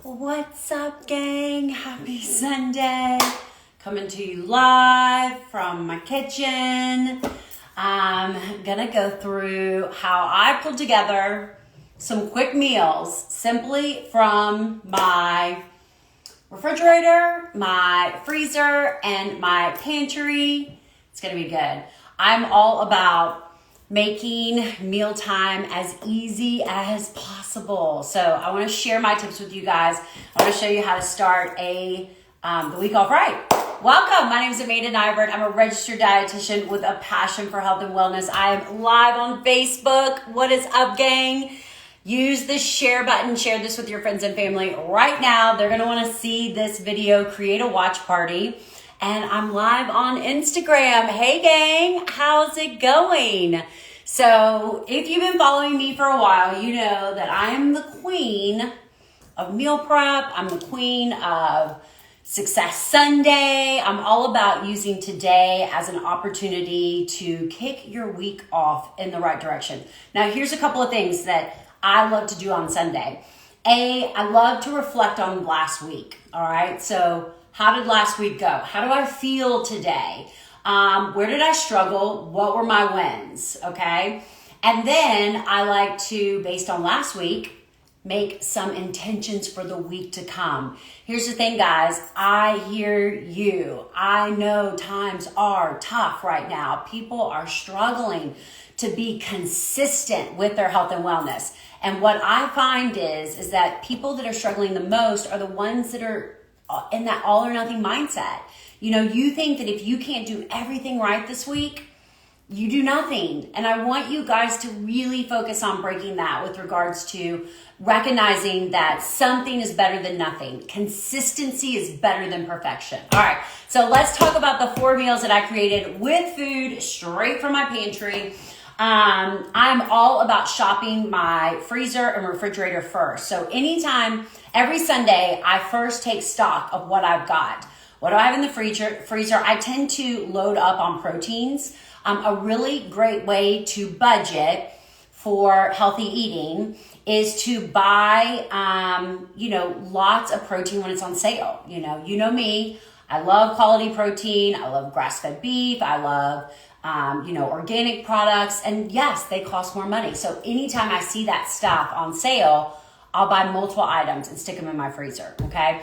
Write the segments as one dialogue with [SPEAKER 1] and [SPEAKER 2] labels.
[SPEAKER 1] What's up, gang? Happy Sunday. Coming to you live from my kitchen. I'm gonna go through how I pulled together some quick meals simply from my refrigerator, my freezer, and my pantry. It's gonna be good. I'm all about making mealtime as easy as possible. So I want to share my tips with you guys. I want to show you how to start the week off right. Welcome. My name is Amanda Nybert. I'm a registered dietitian with a passion for health and wellness. I am live on Facebook. What is up, gang? Use the share button. Share this with your friends and family right now. They're going to want to see this video. Create a watch party. And I'm live on Instagram. Hey, gang. How's it going? So if you've been following me for a while, you know that I am the queen of meal prep. I'm the queen of Success Sunday. I'm all about using today as an opportunity to kick your week off in the right direction. Now, here's a couple of things that I love to do on Sunday. I love to reflect on last week. All right. So how did last week go? How do I feel today? Where did I struggle? What were my wins? Okay. And then I like to, based on last week, make some intentions for the week to come. Here's the thing, guys. I hear you. I know times are tough right now. People are struggling to be consistent with their health and wellness. And what I find is that people that are struggling the most are the ones that are in that all or nothing mindset. You know, you think that if you can't do everything right this week, you do nothing. And I want you guys to really focus on breaking that with regards to recognizing that something is better than nothing. Consistency is better than perfection. All right, so let's talk about the 4 meals that I created with food straight from my pantry. I'm all about shopping my freezer and refrigerator first. So anytime, every Sunday, I first take stock of what I've got. What do I have in the freezer? I tend to load up on proteins. A really great way to budget for healthy eating is to buy, lots of protein when it's on sale. You know me. I love quality protein. I love grass-fed beef. I love organic products. And yes, they cost more money. So anytime I see that stuff on sale, I'll buy multiple items and stick them in my freezer, okay?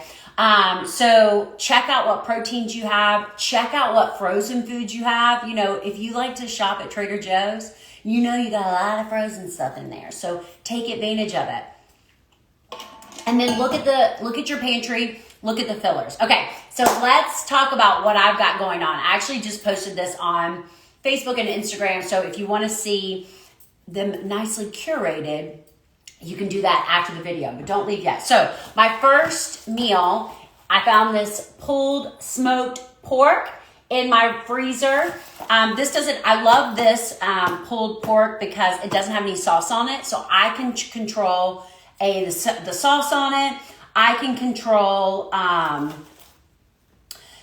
[SPEAKER 1] So check out what proteins you have. Check out what frozen foods you have. You know, if you like to shop at Trader Joe's, you know you got a lot of frozen stuff in there. So take advantage of it. And then look at your pantry, look at the fillers. Okay, so let's talk about what I've got going on. I actually just posted this on Facebook and Instagram. So if you want to see them nicely curated, you can do that after the video, but don't leave yet. So my first meal, I found this pulled smoked pork in my freezer. I love this pulled pork because it doesn't have any sauce on it. So I can control the sauce on it. I can control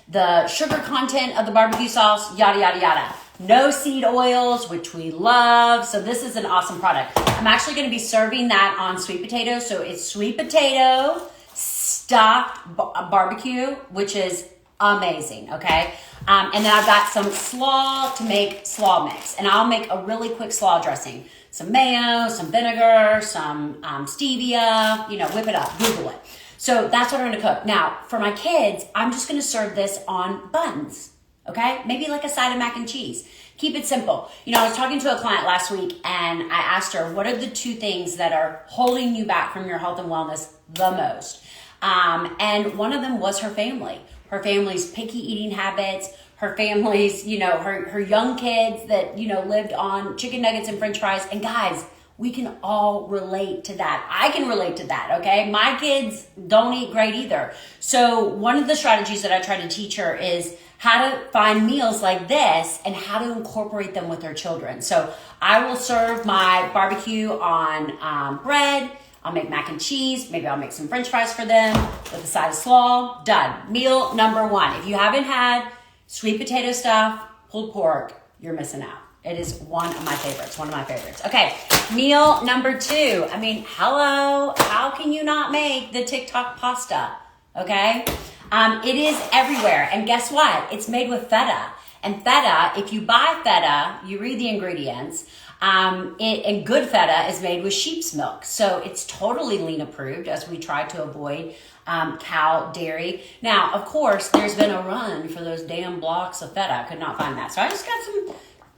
[SPEAKER 1] the sugar content of the barbecue sauce, yada, yada, yada. No seed oils, which we love. So this is an awesome product. I'm actually going to be serving that on sweet potato. So it's sweet potato stuffed barbecue, which is amazing. Okay. And then I've got some slaw to make slaw mix. And I'll make a really quick slaw dressing. Some mayo, some vinegar, some stevia, whip it up, Google it. So that's what I'm going to cook. Now, for my kids, I'm just going to serve this on buns. Okay, maybe like a side of mac and cheese. Keep it simple. I was talking to a client last week and I asked her, what are the 2 things that are holding you back from your health and wellness the most? And one of them was her family. Her family's picky eating habits, her family's, her young kids that, lived on chicken nuggets and french fries. And guys, we can all relate to that. I can relate to that, okay? My kids don't eat great either. So one of the strategies that I try to teach her is how to find meals like this and how to incorporate them with their children. So I will serve my barbecue on bread. I'll make mac and cheese. Maybe I'll make some french fries for them with a side of slaw. Done. Meal number 1. If you haven't had sweet potato stuff, pulled pork, you're missing out. It is one of my favorites. Okay, meal number 2. I mean, hello, how can you not make the TikTok pasta? Okay, it is everywhere. And guess what? It's made with feta. And feta, if you buy feta, you read the ingredients, and good feta is made with sheep's milk. So it's totally lean approved as we try to avoid cow dairy. Now, of course, there's been a run for those damn blocks of feta. I could not find that. So I just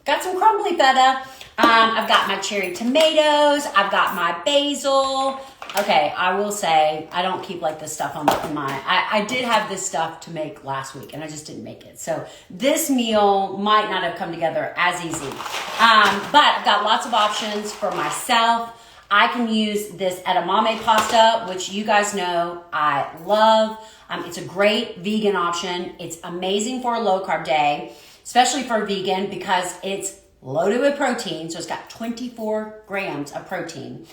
[SPEAKER 1] got some crumbly feta. I've got my cherry tomatoes. I've got my basil. Okay, I will say I don't keep like this stuff on my. I did have this stuff to make last week and I just didn't make it. So this meal might not have come together as easy. But I've got lots of options for myself. I can use this edamame pasta, which you guys know I love. It's a great vegan option. It's amazing for a low carb day, especially for a vegan because it's loaded with protein. So it's got 24 grams of protein,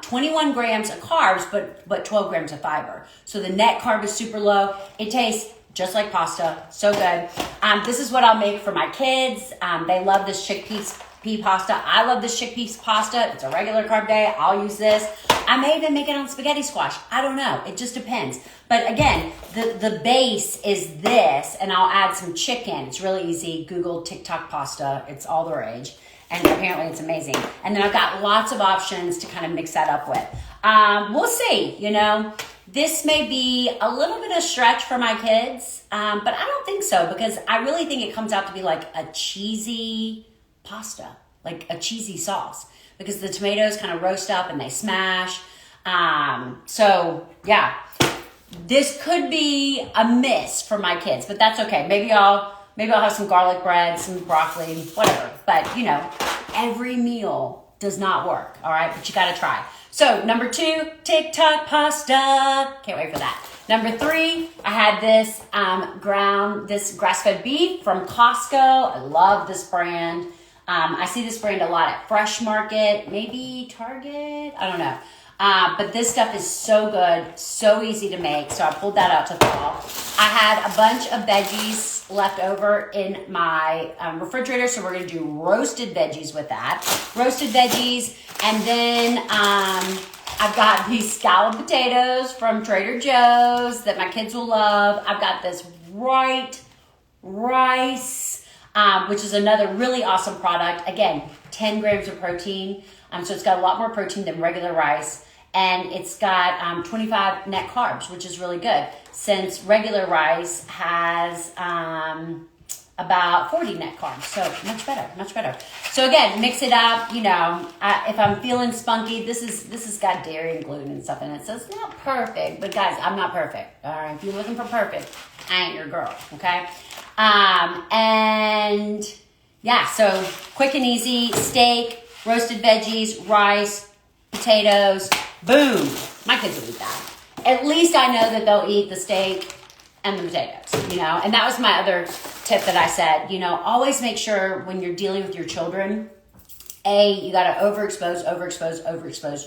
[SPEAKER 1] 21 grams of carbs, but 12 grams of fiber. So the net carb is super low. It tastes just like pasta. So good. This is what I'll make for my kids. They love this chickpea pasta. I love this chickpea pasta. If it's a regular carb day, I'll use this. I may even make it on spaghetti squash. I don't know. It just depends. But again, the base is this, and I'll add some chicken. It's really easy. Google TikTok pasta. It's all the rage. And apparently it's amazing. And then I've got lots of options to kind of mix that up with. We'll see, you know. This may be a little bit of stretch for my kids, but I don't think so because I really think it comes out to be like a cheesy pasta, like a cheesy sauce because the tomatoes kind of roast up and they smash. So yeah, this could be a miss for my kids, but that's okay. Maybe I'll have some garlic bread, some broccoli, whatever. But you know, every meal does not work. All right, but you got to try. So number 2, TikTok pasta. Can't wait for that. Number 3, I had this this grass-fed beef from Costco. I love this brand. I see this brand a lot at Fresh Market, maybe Target. I don't know. But this stuff is so good, so easy to make. So I pulled that out to thaw. I had a bunch of veggies left over in my refrigerator. So we're going to do roasted veggies with that. Roasted veggies. And then I've got these scalloped potatoes from Trader Joe's that my kids will love. I've got this white rice, which is another really awesome product. Again, 10 grams of protein. So it's got a lot more protein than regular rice. And it's got 25 net carbs, which is really good since regular rice has about 40 net carbs. So much better. So again, mix it up. You know, if I'm feeling spunky, this has got dairy and gluten and stuff in it. So it's not perfect, but guys, I'm not perfect. All right, if you're looking for perfect, I ain't your girl. Okay. And yeah, so quick and easy steak, roasted veggies, rice, potatoes, boom. My kids will eat that. At least I know that they'll eat the steak and the potatoes, you know. And that was my other tip that I said, you know, always make sure when you're dealing with your children, you got to overexpose.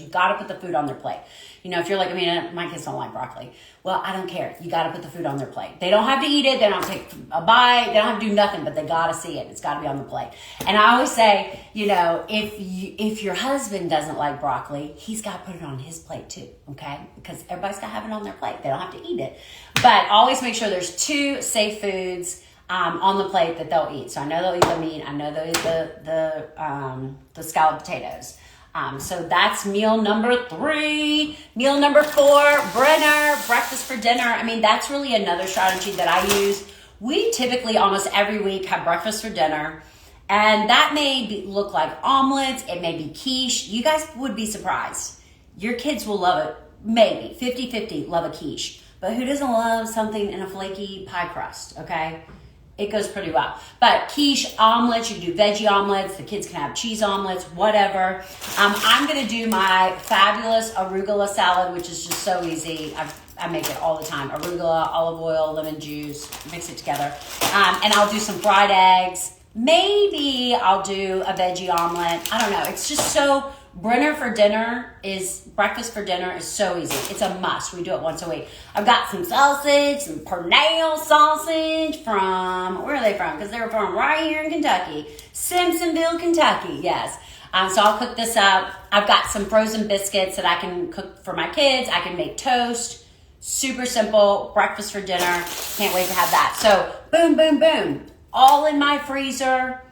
[SPEAKER 1] You got to put the food on their plate. You know, if you're like, I mean, my kids don't like broccoli. Well, I don't care. You got to put the food on their plate. They don't have to eat it. They don't have to take a bite. They don't have to do nothing, but they got to see it. It's got to be on the plate. And I always say, you know, if your husband doesn't like broccoli, he's got to put it on his plate too, okay? Because everybody's got to have it on their plate. They don't have to eat it. But always make sure there's 2 safe foods on the plate that they'll eat. So I know they'll eat the meat. I know they'll eat the scalloped potatoes. So that's meal number 3. Meal number 4, breakfast for dinner. I mean, that's really another strategy that I use. We typically almost every week have breakfast for dinner. And that may look like omelets. It may be quiche. You guys would be surprised. Your kids will love it. Maybe 50-50 love a quiche. But who doesn't love something in a flaky pie crust, okay? It goes pretty well. But quiche, omelets, you can do veggie omelets. The kids can have cheese omelets, whatever. I'm going to do my fabulous arugula salad, which is just so easy. I make it all the time. Arugula, olive oil, lemon juice, mix it together. And I'll do some fried eggs. Maybe I'll do a veggie omelet. I don't know. It's just so breakfast for dinner is so easy. It's a must. We do it once a week. I've got some Pernell sausage from, where are they from? Because they were from right here in Kentucky. Simpsonville, Kentucky, yes. So I'll cook this up. I've got some frozen biscuits that I can cook for my kids. I can make toast. Super simple. Breakfast for dinner. Can't wait to have that. So boom, boom, boom. All in my freezer.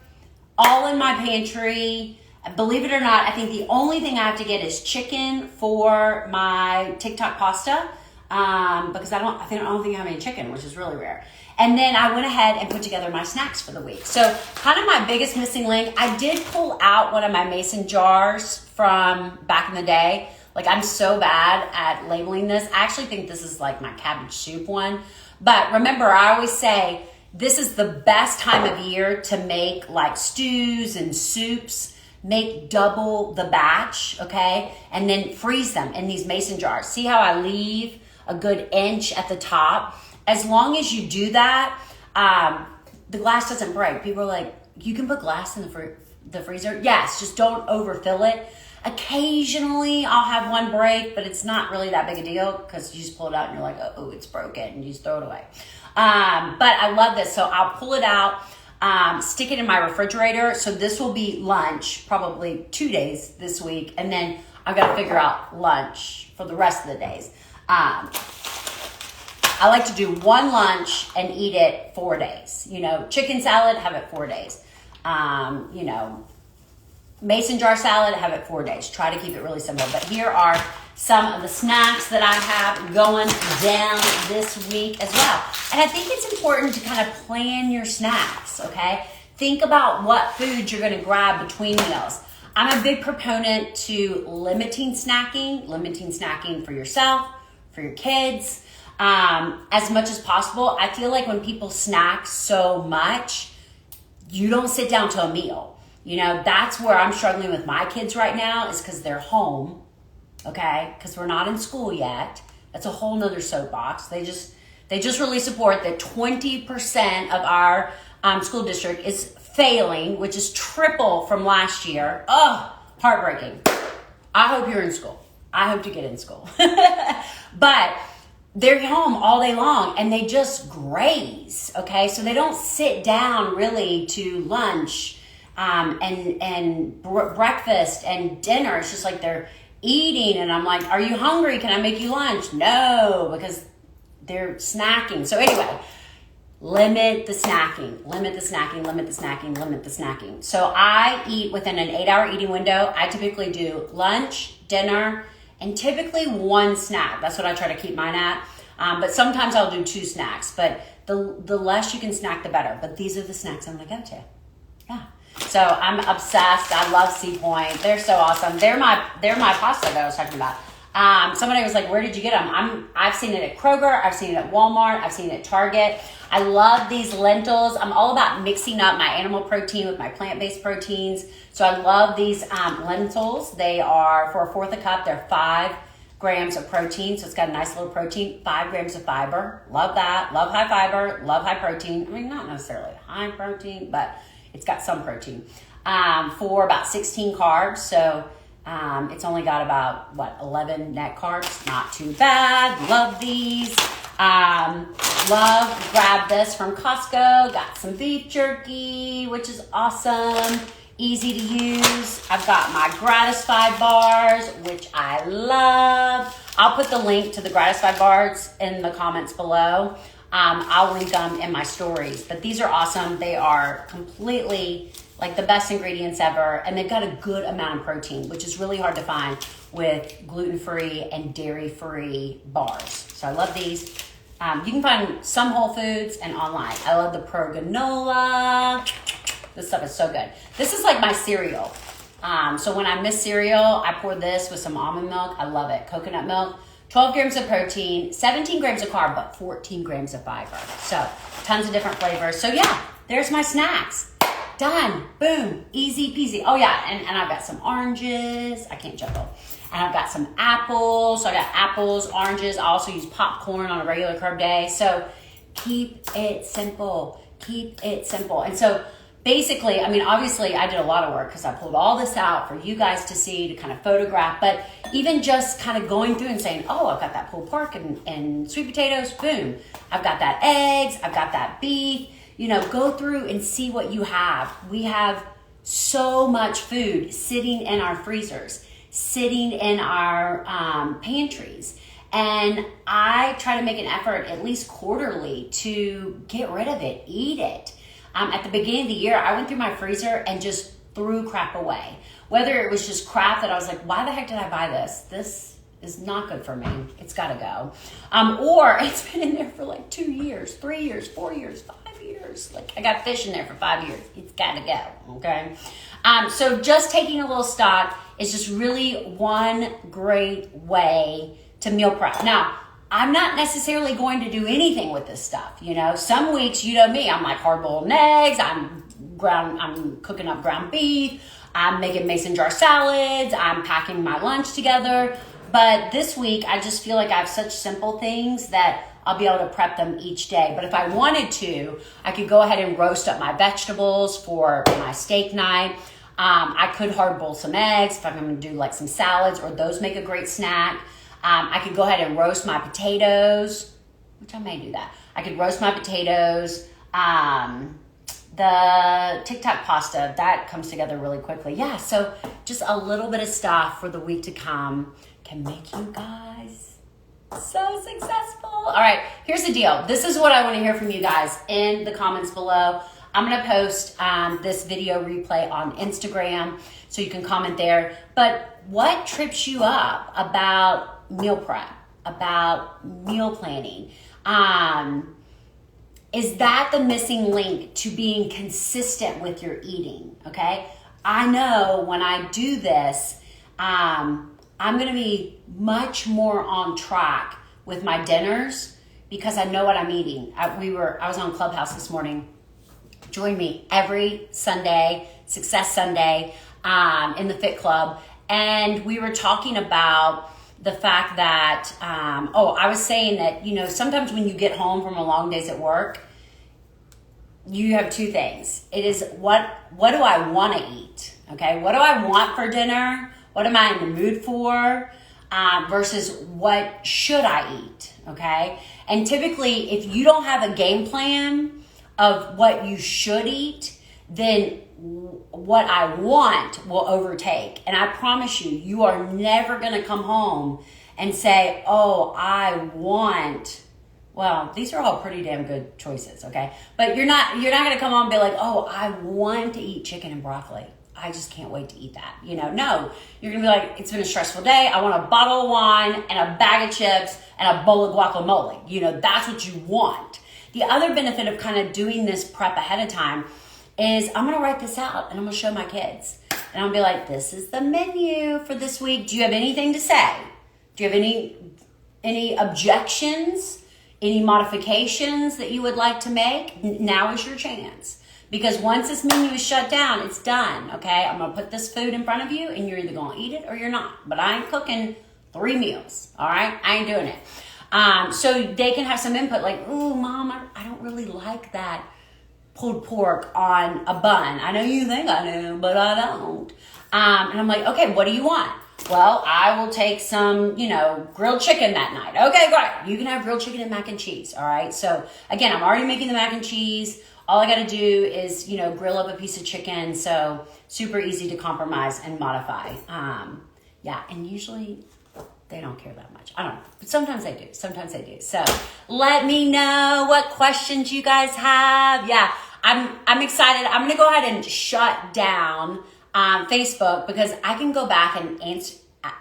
[SPEAKER 1] All in my pantry. Believe it or not, I think the only thing I have to get is chicken for my TikTok pasta. Because I don't think I have any chicken, which is really rare. And then I went ahead and put together my snacks for the week. So kind of my biggest missing link, I did pull out one of my mason jars from back in the day. Like, I'm so bad at labeling this. I actually think this is like my cabbage soup one. But remember, I always say this is the best time of year to make like stews and soups. Make double the batch, okay? And then freeze them in these mason jars. See how I leave a good inch at the top? As long as you do that, the glass doesn't break. People are like, you can put glass in the freezer? Yes, just don't overfill it. Occasionally, I'll have one break, but it's not really that big a deal because you just pull it out and you're like, oh, it's broken, and you just throw it away. But I love this, so I'll pull it out, stick it in my refrigerator. So this will be lunch, probably 2 days this week, and then I've got to figure out lunch for the rest of the days. I like to do one lunch and eat it 4 days. You know, chicken salad, have it 4 days. You know, mason jar salad, have it 4 days. Try to keep it really simple. But here are some of the snacks that I have going down this week as well. And I think it's important to kind of plan your snacks, okay? Think about what foods you're going to grab between meals. I'm a big proponent to limiting snacking for yourself, for your kids, as much as possible. I feel like when people snack so much, you don't sit down to a meal. You know, that's where I'm struggling with my kids right now, is because they're home, okay? Because we're not in school yet. That's a whole nother soapbox. They just released a report that 20% of our school district is failing, which is triple from last year. Oh, heartbreaking. I hope you're in school. I hope to get in school. But they're home all day long and they just graze, okay? So they don't sit down really to lunch and breakfast and dinner. It's just like they're eating and I'm like, are you hungry? Can I make you lunch? No, because they're snacking. So anyway, limit the snacking. So I eat within an 8-hour eating window. I typically do lunch, dinner, and typically one snack. That's what I try to keep mine at. But sometimes I'll do 2 snacks. But the less you can snack, the better. But these are the snacks I'm going to go to. Yeah. So I'm obsessed. I love Sea Point. They're so awesome. They're my pasta that I was talking about. Somebody was like, where did you get them? I've seen it at Kroger. I've seen it at Walmart. I've seen it at Target. I love these lentils. I'm all about mixing up my animal protein with my plant-based proteins. So I love these lentils. They are, for a fourth a cup, they're 5 grams of protein. So it's got a nice little protein, 5 grams of fiber. Love that. Love high fiber. Love high protein. I mean, not necessarily high protein, but it's got some protein. For about 16 carbs. So it's only got about, 11 net carbs. Not too bad. Love these. Grab this from Costco. Got some beef jerky, which is awesome. Easy to use. I've got my Gratisfied bars, which I love. I'll put the link to the Gratisfied bars in the comments below. I'll link them in my stories. But these are awesome. They are completely like the best ingredients ever. And they've got a good amount of protein, which is really hard to find with gluten-free and dairy-free bars. So I love these. You can find some Whole Foods and online. I love the Pro Granola. This stuff is so good. This is like my cereal. So when I miss cereal, I pour this with some almond milk. I love it. Coconut milk. 12 grams of protein, 17 grams of carb, but 14 grams of fiber. So tons of different flavors. So yeah, there's my snacks. Done. Boom. Easy peasy. Oh yeah, and I've got some oranges. I can't juggle. And I've got some apples. So I got apples, oranges. I also use popcorn on a regular carb day. So keep it simple. And so basically, I mean, obviously I did a lot of work because I pulled all this out for you guys to see, to kind of photograph, but even just kind of going through and saying, oh, I've got that pulled pork and sweet potatoes, boom. I've got that eggs, I've got that beef, go through and see what you have. We have so much food sitting in our freezers, sitting in our pantries. And I try to make an effort at least quarterly to get rid of it, eat it. At the beginning of the year, I went through my freezer and just threw crap away. Whether it was just crap that I was like, why the heck did I buy this? This is not good for me. It's got to go. Or it's been in there for like 2 years, 3 years, 4 years, 5 years. Like I got fish in there for 5 years. It's got to go, okay? So just taking a little stock is just really one great way to meal prep. Now, I'm not necessarily going to do anything with this stuff. Some weeks, me, I'm like hard-boiled eggs. I'm cooking up ground beef. I'm making mason jar salads. I'm packing my lunch together. But this week, I just feel like I have such simple things that I'll be able to prep them each day. But if I wanted to, I could go ahead and roast up my vegetables for my steak night. I could hard boil some eggs if I'm going to do like some salads, or those make a great snack. I could go ahead and roast my potatoes, which I may do that. I could roast my potatoes. The TikTok pasta, that comes together really quickly. Yeah, so just a little bit of stuff for the week to come can make you guys so successful. All right, here's the deal. This is what I want to hear from you guys in the comments below. I'm going to post this video replay on Instagram, so you can comment there. But what trips you up about meal prep, about meal planning? Is that the missing link to being consistent with your eating? Okay, I know when I do this, I'm going to be much more on track with my dinners because I know what I'm eating. I was on Clubhouse this morning. Join me every Sunday, Success Sunday, in the Fit Club, and we were talking about the fact that, I was saying that, sometimes when you get home from a long days at work, you have two things. It is what do I want to eat? Okay. What do I want for dinner? What am I in the mood for? Versus what should I eat? Okay. And typically if you don't have a game plan of what you should eat, then what I want will overtake. And I promise you, you are never going to come home and say, oh, I want, well, these are all pretty damn good choices, okay? But you're not going to come home and be like, oh, I want to eat chicken and broccoli. I just can't wait to eat that. No, you're going to be like, it's been a stressful day. I want a bottle of wine and a bag of chips and a bowl of guacamole. That's what you want. The other benefit of kind of doing this prep ahead of time is I'm going to write this out and I'm going to show my kids. And I'll be like, this is the menu for this week. Do you have anything to say? Do you have any objections? Any modifications that you would like to make? Now is your chance. Because once this menu is shut down, it's done, okay? I'm going to put this food in front of you and you're either going to eat it or you're not. But I ain't cooking 3 meals, all right? I ain't doing it. So they can have some input like, ooh, Mom, I don't really like that pulled pork on a bun. I know you think I do, but I don't. And I'm like, okay, what do you want? Well, I will take some, grilled chicken that night. Okay, great. You can have grilled chicken and mac and cheese, all right? So, again, I'm already making the mac and cheese. All I got to do is, grill up a piece of chicken. So, super easy to compromise and modify. And usually they don't care that much. I don't know. But sometimes they do. So, let me know what questions you guys have. Yeah, I'm excited. I'm going to go ahead and shut down Facebook because I can go back and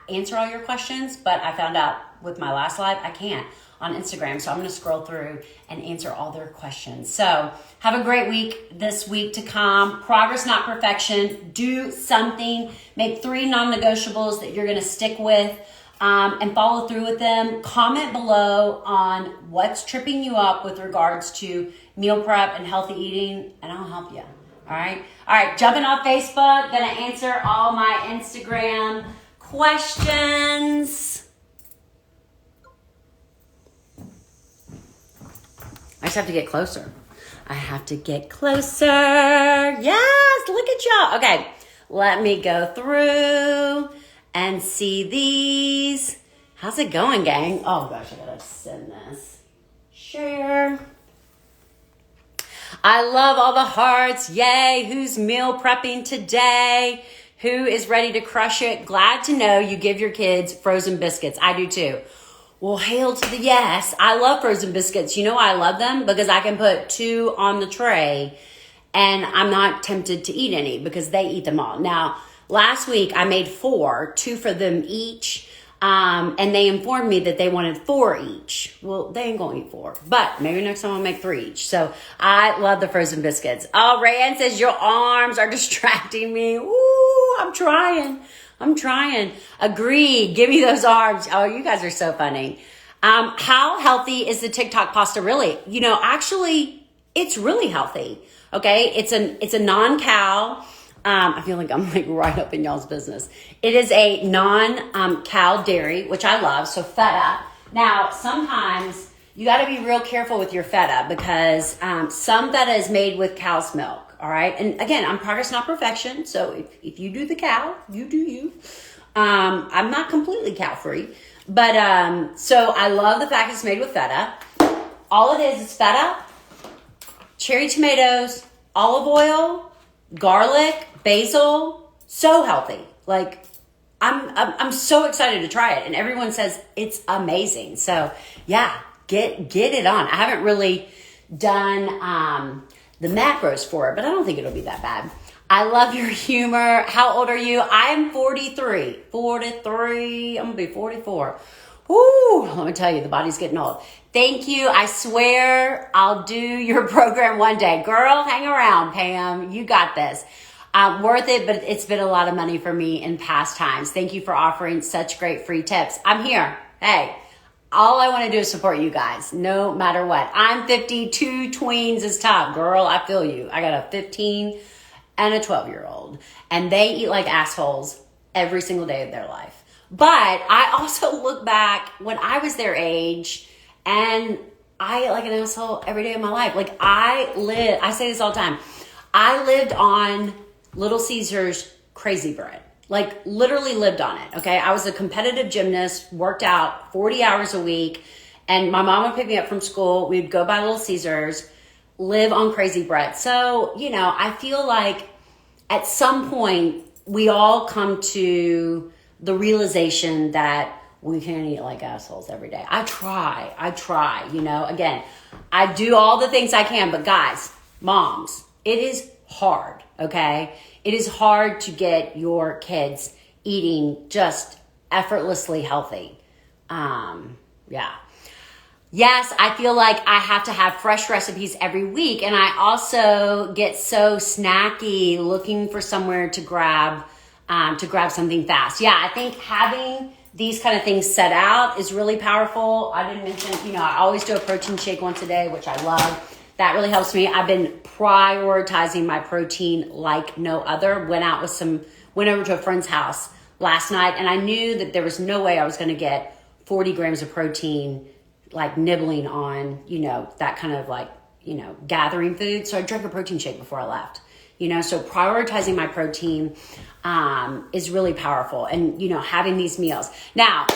[SPEAKER 1] answer all your questions, but I found out with my last live, I can't on Instagram. So I'm going to scroll through and answer all their questions. So have a great week this week to come. Progress, not perfection. Do something. Make 3 non-negotiables that you're going to stick with and follow through with them. Comment below on what's tripping you up with regards to meal prep and healthy eating, and I'll help you. All right, jumping off Facebook, gonna answer all my Instagram questions. I just have to get closer. I have to get closer. Yes, look at y'all. Okay, let me go through and see these. How's it going, gang? Oh gosh, I gotta send this. Share. I love all the hearts. Yay. Who's meal prepping today? Who is ready to crush it? Glad to know you give your kids frozen biscuits. I do too. Well, hail to the yes. I love frozen biscuits. You know why I love them? Because I can put 2 on the tray and I'm not tempted to eat any because they eat them all. Now, last week I made 4, 2 for them each. And they informed me that they wanted 4 each. Well, they ain't gonna eat 4, but maybe next time I'll make 3 each. So I love the frozen biscuits. Oh, Rayanne says your arms are distracting me. Ooh, I'm trying. Agreed. Give me those arms. Oh, you guys are so funny. How healthy is the TikTok pasta really? You know, actually, it's really healthy. Okay. It's a non-cow. I feel like I'm like right up in y'all's business. It is a non-cow dairy, which I love. So feta. Now, sometimes you got to be real careful with your feta because some feta is made with cow's milk. All right. And again, I'm progress, not perfection. So if you do the cow, you do you. I'm not completely cow free, but so I love the fact it's made with feta. All it is feta, cherry tomatoes, olive oil, garlic, basil. So healthy. Like I'm so excited to try it, and everyone says it's amazing. So yeah, get it on. I haven't really done the macros for it, but I don't think it'll be that bad. I love your humor. How old are you? I'm 43. 43. I'm gonna be 44. Woo, let me tell you, the body's getting old. Thank you. I swear I'll do your program one day. Girl, hang around, Pam. You got this. Worth it, but it's been a lot of money for me in past times. Thank you for offering such great free tips. I'm here. Hey. All I want to do is support you guys, no matter what. I'm 52, tweens is top. Girl, I feel you. I got a 15 and a 12-year-old. And they eat like assholes every single day of their life. But I also look back when I was their age and I ate like an asshole every day of my life. Like I say this all the time. I lived on Little Caesars Crazy Bread. Like literally lived on it. Okay. I was a competitive gymnast, worked out 40 hours a week, and my mom would pick me up from school. We'd go by Little Caesars, live on Crazy Bread. So, you know, I feel like at some point we all come to the realization that we can't eat like assholes every day. I try, you know, again, I do all the things I can, but guys, moms, it is hard. Okay. It is hard to get your kids eating just effortlessly healthy. Yeah. Yes, I feel like I have to have fresh recipes every week. And I also get so snacky looking for somewhere to grab something fast. Yeah, I think having these kind of things set out is really powerful. I didn't mention, you know, I always do a protein shake once a day, which I love. That really helps me. I've been prioritizing my protein like no other. Went over to a friend's house last night and I knew that there was no way I was going to get 40 grams of protein, like nibbling on, you know, that kind of like, you know, gathering food. So I drank a protein shake before I left, you know, so prioritizing my protein, is really powerful and, you know, having these meals. Now,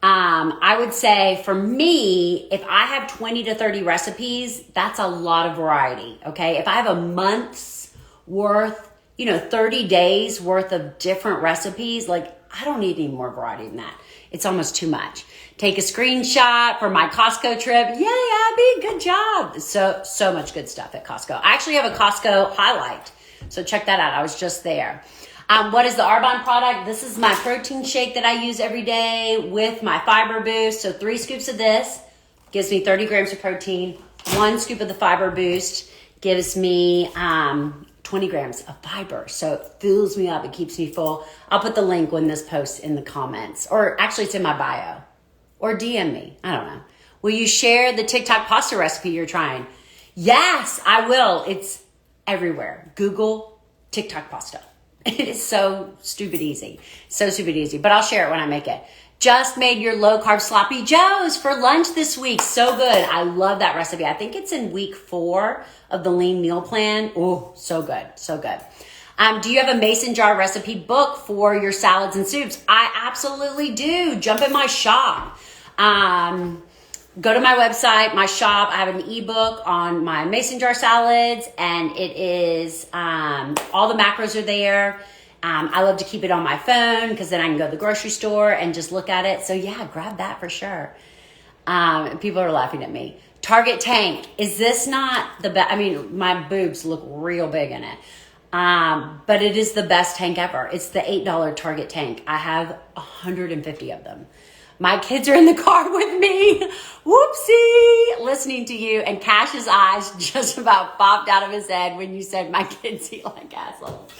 [SPEAKER 1] I would say for me, if I have 20 to 30 recipes, that's a lot of variety. Okay. If I have a month's worth, you know, 30 days worth of different recipes, like I don't need any more variety than that. It's almost too much. Take a screenshot for my Costco trip. Yay, Abby, good job. So much good stuff at Costco. I actually have a Costco highlight. So check that out. I was just there. What is the Arbonne product? This is my protein shake that I use every day with my fiber boost. So 3 scoops of this gives me 30 grams of protein. 1 scoop of the fiber boost gives me 20 grams of fiber. So it fills me up. It keeps me full. I'll put the link when this posts in the comments, or actually it's in my bio, or DM me. I don't know. Will you share the TikTok pasta recipe you're trying? Yes, I will. It's everywhere. Google TikTok pasta. It is so stupid easy. So stupid easy, but I'll share it when I make it. just made your low carb sloppy joes for lunch this week. So good. I love that recipe. I think it's in week 4 of the lean meal plan. Oh, so good. So good. Do you have a mason jar recipe book for your salads and soups? I absolutely do. Jump in my shop. Go to my website, my shop. I have an ebook on my mason jar salads, and it is all the macros are there. I love to keep it on my phone because then I can go to the grocery store and just look at it. So yeah, grab that for sure. People are laughing at me. Target tank. Is this not the best? I mean, my boobs look real big in it. But it is the best tank ever. It's the $8 Target tank. I have 150 of them. My kids are in the car with me. Whoopsie, listening to you. And Cash's eyes just about popped out of his head when you said my kids eat like assholes.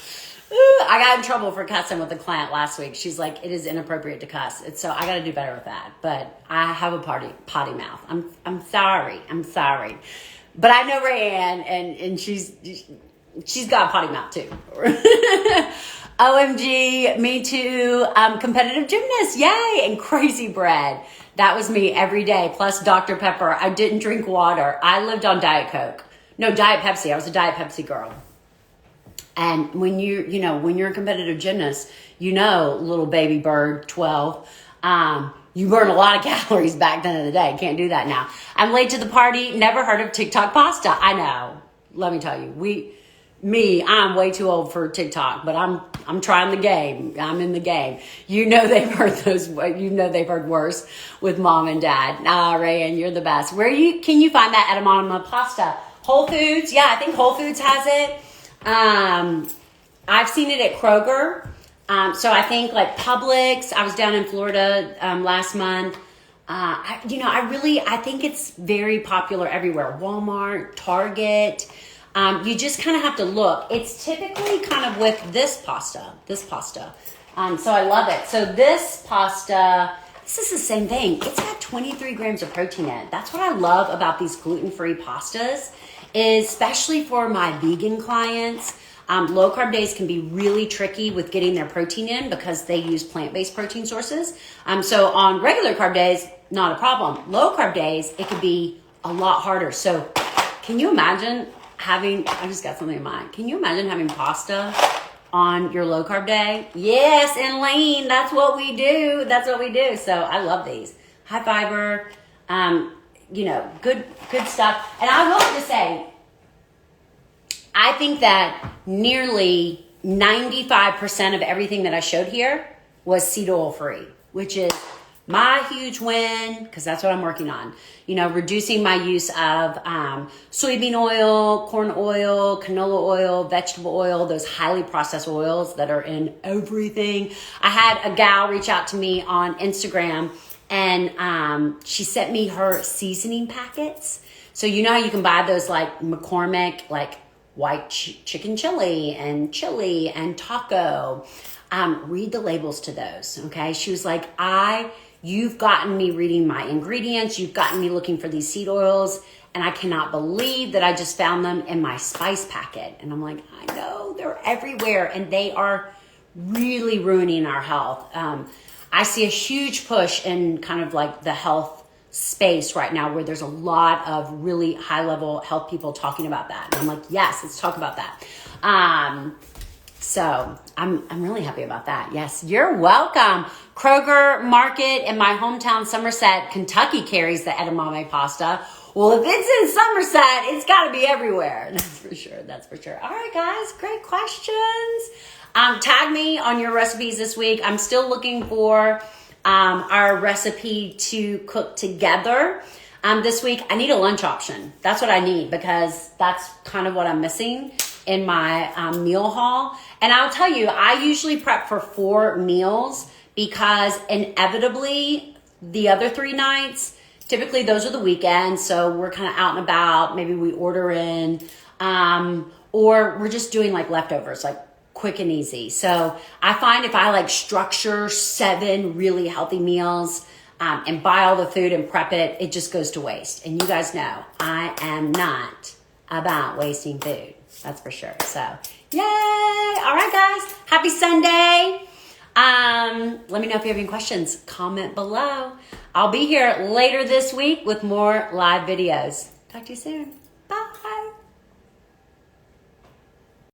[SPEAKER 1] Ooh, I got in trouble for cussing with a client last week. She's like, it is inappropriate to cuss. So I got to do better with that. But I have a potty mouth. I'm sorry. But I know Rayanne, and she's got a potty mouth too. OMG, me too. Competitive gymnast, yay, and crazy bread. That was me every day, plus Dr. Pepper. I didn't drink water. I lived on Diet Coke. No, Diet Pepsi. I was a Diet Pepsi girl. And when you're a competitive gymnast, little baby bird, 12, you burn a lot of calories back then in the day. Can't do that now. I'm late to the party. Never heard of TikTok pasta. I know. Let me tell you, I'm way too old for TikTok, but I'm trying the game. I'm in the game. They've heard they've heard worse with mom and dad. Rayanne, you're the best. Can you find that edamame pasta? Whole Foods. Yeah, I think Whole Foods has it. I've seen it at Kroger. So I think like Publix. I was down in Florida last month. I think it's very popular everywhere. Walmart, Target. You just kind of have to look. It's typically kind of with this pasta. So I love it. So this pasta, this is the same thing. It's got 23 grams of protein in it. That's what I love about these gluten-free pastas, especially for my vegan clients. Low carb days can be really tricky with getting their protein in because they use plant-based protein sources. So on regular carb days, not a problem. Low carb days, it could be a lot harder. So can you imagine I just got something in mind. Can you imagine having pasta on your low carb day? Yes, and lean. That's what we do. So I love these. High fiber, good stuff. And I will just say, I think that nearly 95% of everything that I showed here was seed oil free, which is my huge win, because that's what I'm working on. Reducing my use of soybean oil, corn oil, canola oil, vegetable oil, those highly processed oils that are in everything. I had a gal reach out to me on Instagram, and she sent me her seasoning packets. So how you can buy those like McCormick, like white chicken chili and taco. Read the labels to those, okay? She was like, you've gotten me reading my ingredients. You've gotten me looking for these seed oils. And I cannot believe that I just found them in my spice packet. And I'm like, I know, they're everywhere. And they are really ruining our health. I see a huge push in kind of like the health space right now where there's a lot of really high level health people talking about that. And I'm like, yes, let's talk about that. So I'm really happy about that. Yes, you're welcome. Kroger Market in my hometown, Somerset, Kentucky carries the edamame pasta. Well, if it's in Somerset, it's got to be everywhere. That's for sure. All right, guys, great questions. Tag me on your recipes this week. I'm still looking for our recipe to cook together. This week, I need a lunch option. That's what I need because that's kind of what I'm missing in my meal haul. And I'll tell you, I usually prep for 4 meals because inevitably the other 3 nights, typically those are the weekends. So we're kind of out and about. Maybe we order in, or we're just doing like leftovers, like quick and easy. So I find if I like structure 7 really healthy meals, and buy all the food and prep it, it just goes to waste. And you guys know, I am not about wasting food. That's for sure. So, yay! All right, guys. Happy Sunday. Let me know if you have any questions. Comment below. I'll be here later this week with more live videos. Talk to you soon.